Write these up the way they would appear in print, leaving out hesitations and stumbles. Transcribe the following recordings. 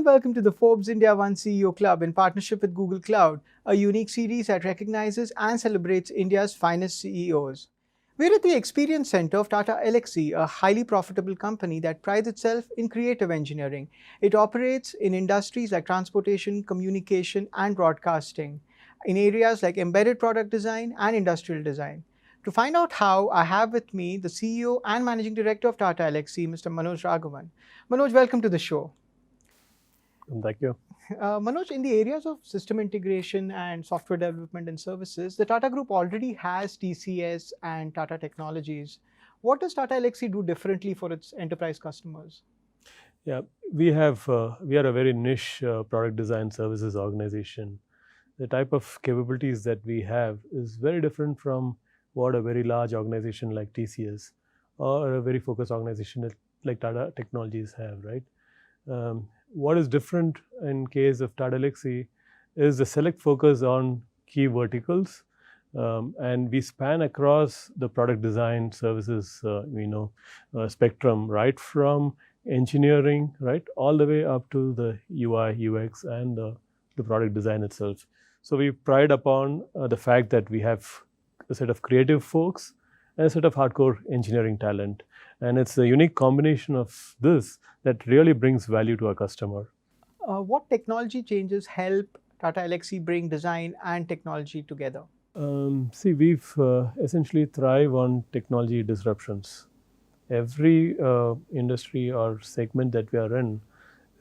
welcome to the Forbes India One CEO Club in partnership with Google Cloud, a unique series that recognizes and celebrates India's finest CEOs. We're at the Experience Center of Tata Elxsi, a highly profitable company that prides itself in creative engineering. It operates in industries like transportation, communication, and broadcasting, in areas like embedded product design and industrial design. To find out how, I have with me the CEO and Managing Director of Tata Elxsi, Mr. Manoj Raghavan. Manoj, welcome to the show. Thank you. Manoj, in the areas of system integration and software development and services, the Tata Group already has TCS and Tata Technologies. What does Tata Elxsi do differently for its enterprise customers? Yeah, we are a very niche product design services organization. The type of capabilities that we have is very different from what a very large organization like TCS or a very focused organization like Tata Technologies have, right? What is different in case of Tata Elxsi is the select focus on key verticals, and we span across the product design services, spectrum, right from engineering, right, all the way up to the UI, UX, and the product design itself. So we pride upon the fact that we have a set of creative folks and a set of hardcore engineering talent. And it's a unique combination of this that really brings value to our customer. What technology changes help Tata Elxsi bring design and technology together? We've essentially thrive on technology disruptions. Every industry or segment that we are in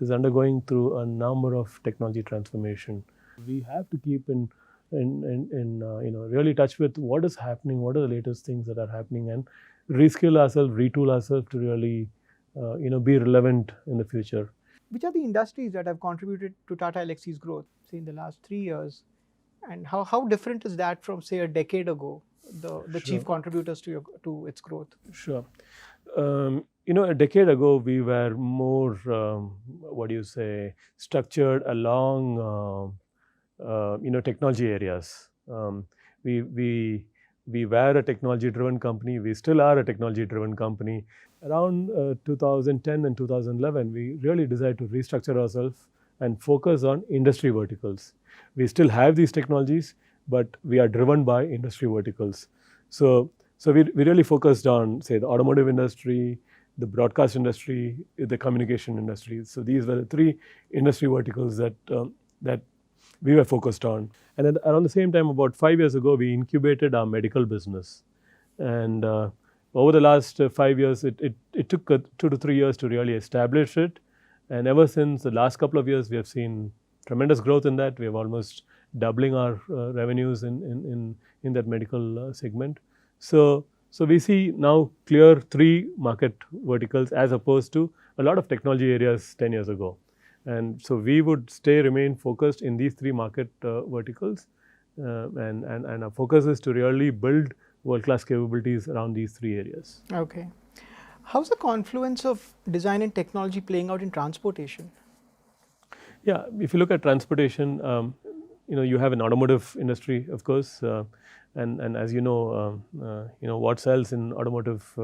is undergoing through a number of technology transformation. We have to keep in really touch with what is happening, what are the latest things that are happening, and reskill ourselves, retool ourselves to really be relevant in the future. Which are the industries that have contributed to Tata Elxsi's growth, say in the last 3 years? And how different is that from, say, a decade ago, the Sure. chief contributors to its growth? Sure. A decade ago, we were more, structured along, technology areas. We were a technology-driven company. We still are a technology-driven company. Around 2010 and 2011, we really decided to restructure ourselves and focus on industry verticals. We still have these technologies, but we are driven by industry verticals. So we really focused on, say, the automotive industry, the broadcast industry, the communication industry. So these were the three industry verticals that we were focused on. And then around the same time, about 5 years ago, we incubated our medical business. And over the last 5 years, it took 2 to 3 years to really establish it. And ever since the last couple of years, we have seen tremendous growth in that. We have almost doubling our revenues in that medical segment. So we see now clear 3 market verticals as opposed to a lot of technology areas 10 years ago. And so we would remain focused in these 3 market verticals. And our focus is to really build world-class capabilities around these 3 areas. Okay. How's the confluence of design and technology playing out in transportation? Yeah, if you look at transportation, you have an automotive industry, of course, and as what sells in automotive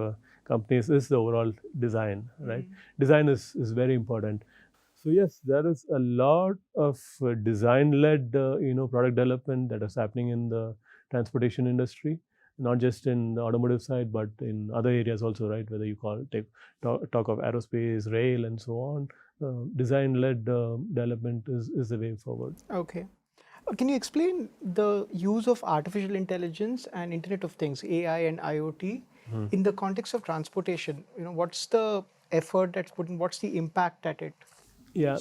companies is the overall design, right? Design is very important. So yes, there is a lot of design-led, product development that is happening in the transportation industry, not just in the automotive side, but in other areas also, right? Whether you talk of aerospace, rail, and so on. Design-led development is the way forward. Okay. Can you explain the use of artificial intelligence and Internet of Things, AI and IoT, in the context of transportation? What's the effort that's put in? What's the impact at it? Yeah.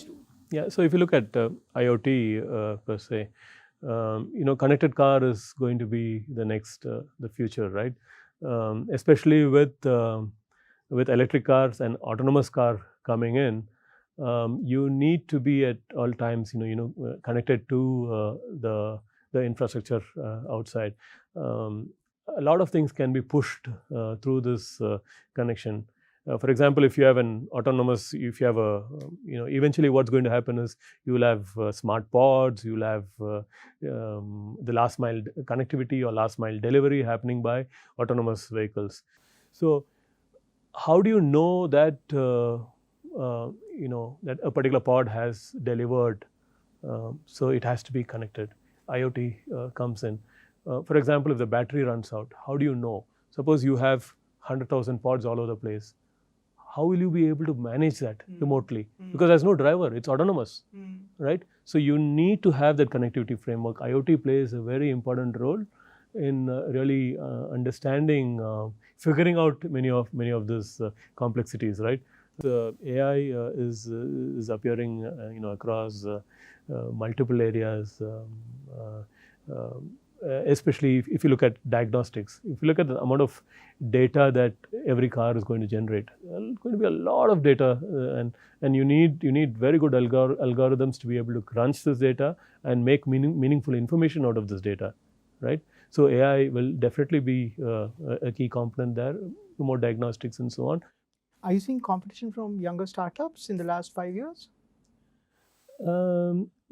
So if you look at IoT per se, connected car is going to be the future, right? Especially with electric cars and autonomous car coming in, you need to be at all times, connected to the infrastructure outside. A lot of things can be pushed through this connection. For example, if you have eventually what's going to happen is you will have smart pods, you will have the last mile connectivity or last mile delivery happening by autonomous vehicles. So how do you know that that a particular pod has delivered. So it has to be connected. IoT comes in. For example, if the battery runs out, how do you know? Suppose you have 100,000 pods all over the place. How will you be able to manage that remotely? Because there's no driver, it's autonomous, right? So you need to have that connectivity framework. IoT plays a very important role in really understanding, figuring out many of these complexities, right? The AI is appearing, across multiple areas. Especially if you look at diagnostics, if you look at the amount of data that every car is going to generate, there's going to be a lot of data, and you need very good algorithms to be able to crunch this data and make meaningful information out of this data, right? So AI will definitely be a key component there, more diagnostics and so on. Are you seeing competition from younger startups in the last 5 years?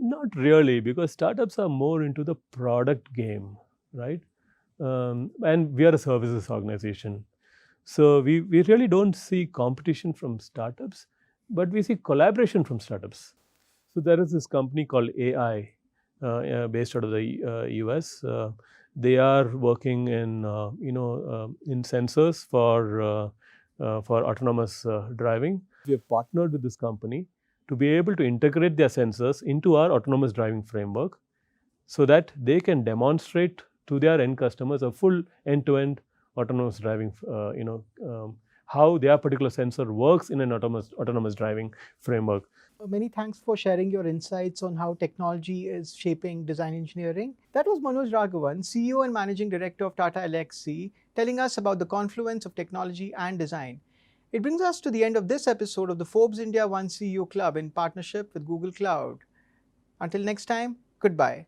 Not really, because startups are more into the product game, right? And we are a services organization. So we really don't see competition from startups, but we see collaboration from startups. So there is this company called AI, based out of the US. They are working in in sensors for autonomous driving. We have partnered with this company to be able to integrate their sensors into our autonomous driving framework, so that they can demonstrate to their end customers a full end-to-end autonomous driving, how their particular sensor works in an autonomous driving framework. Many thanks for sharing your insights on how technology is shaping design engineering. That was Manoj Raghavan, CEO and Managing Director of Tata Elxsi, telling us about the confluence of technology and design. It brings us to the end of this episode of the Forbes India One CEO Club in partnership with Google Cloud. Until next time, goodbye.